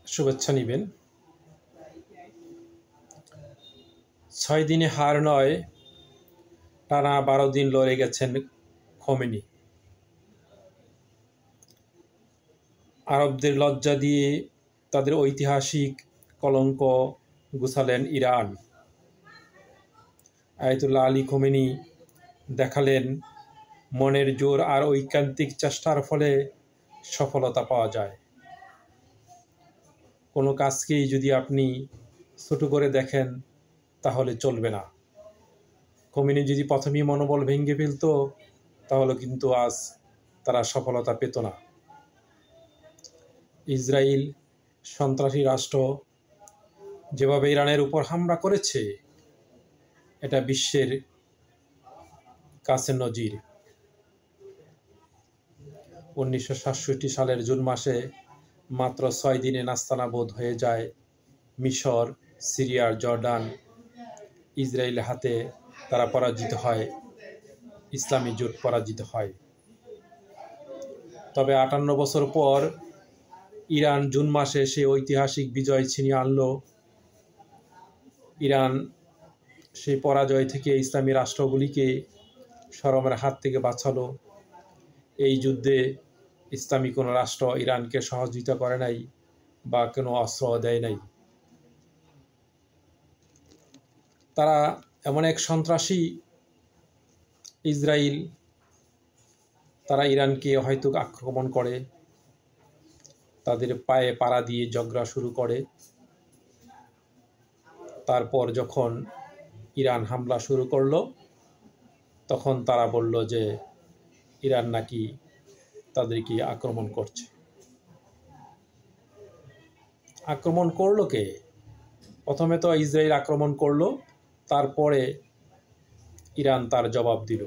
শুভেচ্ছা নেবেন। 6 দিনে হার নয়, টানা 12 দিন লড়ে গেছেন খোমেনি। আরবদের লজ্জা দিয়ে তাদের ঐতিহাসিক কলঙ্ক গুছালেন ইরান। আয়াতুল্লাহ আলী খোমেনি দেখালেন, মনের জোর আর ঐকান্তিক চেষ্টার ফলে সফলতা পাওয়া যায়। কোনো কাজকেই যদি আপনি ছোট করে দেখেন তাহলে চলবে না। খোমেনি যদি প্রথমেই মনোবল ভেঙে ফেলত তাহলে কিন্তু আজ তারা সফলতা পেত না। ইসরায়েল সন্ত্রাসী রাষ্ট্র যেভাবে ইরানের উপর হামলা করেছে, এটা বিশ্বের কাছে নজির। 1967 সালের জুন মাসে মাত্র 6 দিনে নাস্তানাবুদ হয়ে যায় মিশর, সিরিয়ার জর্ডান। ইসরায়েলের হাতে তারা পরাজিত হয়, ইসলামী জোট পরাজিত হয়। তবে 58 বছর পর ইরান জুন মাসে সে ঐতিহাসিক বিজয় ছিনিয়ে আনল। ইরান সেই পরাজয় থেকে ইসলামী রাষ্ট্রগুলিকে শরমের হাত থেকে বাঁচালো। এই যুদ্ধে ইসলামী কোনো রাষ্ট্র ইরানকে সহযোগিতা করে নাই বা কোনো অস্ত্র দেয় নাই। তারা এমন এক সন্ত্রাসী ইসরায়েল, তারা ইরানকে হয়তো আক্রমণ করে, তাদের পায়ে পাড়া দিয়ে ঝগড়া শুরু করে। তারপর যখন ইরান হামলা শুরু করলো তখন তারা বলল যে ইরান নাকি তাদেরকে আক্রমণ করছে। আক্রমণ করলো কে? প্রথমে তো ইসরায়েল আক্রমণ করলো, তারপরে ইরান তার জবাব দিল।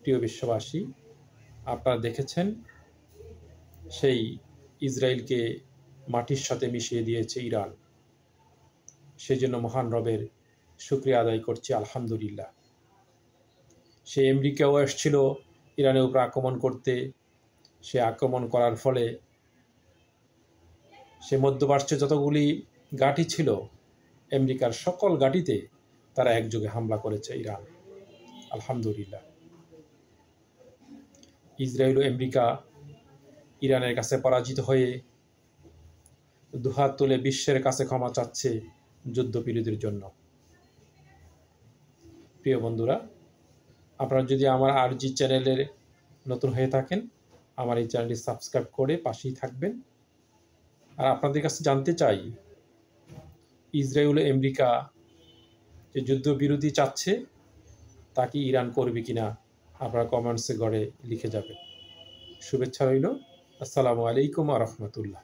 প্রিয় বিশ্ববাসী, আপনারা দেখেছেন সেই ইসরায়েলকে মাটির সাথে মিশিয়ে দিয়েছে ইরান। সেজন্য মহান রবের শুকরিয়া আদায় করছি, আলহামদুলিল্লাহ। সে আমেরিকাও এসেছিল ইরানের উপর আক্রমণ করতে। সে আক্রমণ করার ফলে সে মধ্যপ্রাচ্যে যতগুলি ঘাঁটি ছিল, আমেরিকার সকল ঘাঁটিতে তারা একযোগে হামলা করেছে ইরান, আলহামদুলিল্লাহ। ইসরায়েল ও আমেরিকা ইরানের কাছে পরাজিত হয়ে দুহাত তুলে বিশ্বের কাছে ক্ষমা চাচ্ছে যুদ্ধবিরতির জন্য। প্রিয় বন্ধুরা, আপনারা যদি আমার আরজি চ্যানেলের নতুন হয়ে থাকেন, আমার এই চ্যানেলটি সাবস্ক্রাইব করে পাশেই থাকবেন। আর আপনাদের কাছে জানতে চাই, ইসরায়েল ও আমেরিকা যে যুদ্ধবিরতি চাচ্ছে তা কি ইরান করবে কিনা আপনারা কমেন্টসে ঘরে লিখে যাবেন। শুভেচ্ছা রইল। আসসালামু আলাইকুম ওয়া রাহমাতুল্লাহ।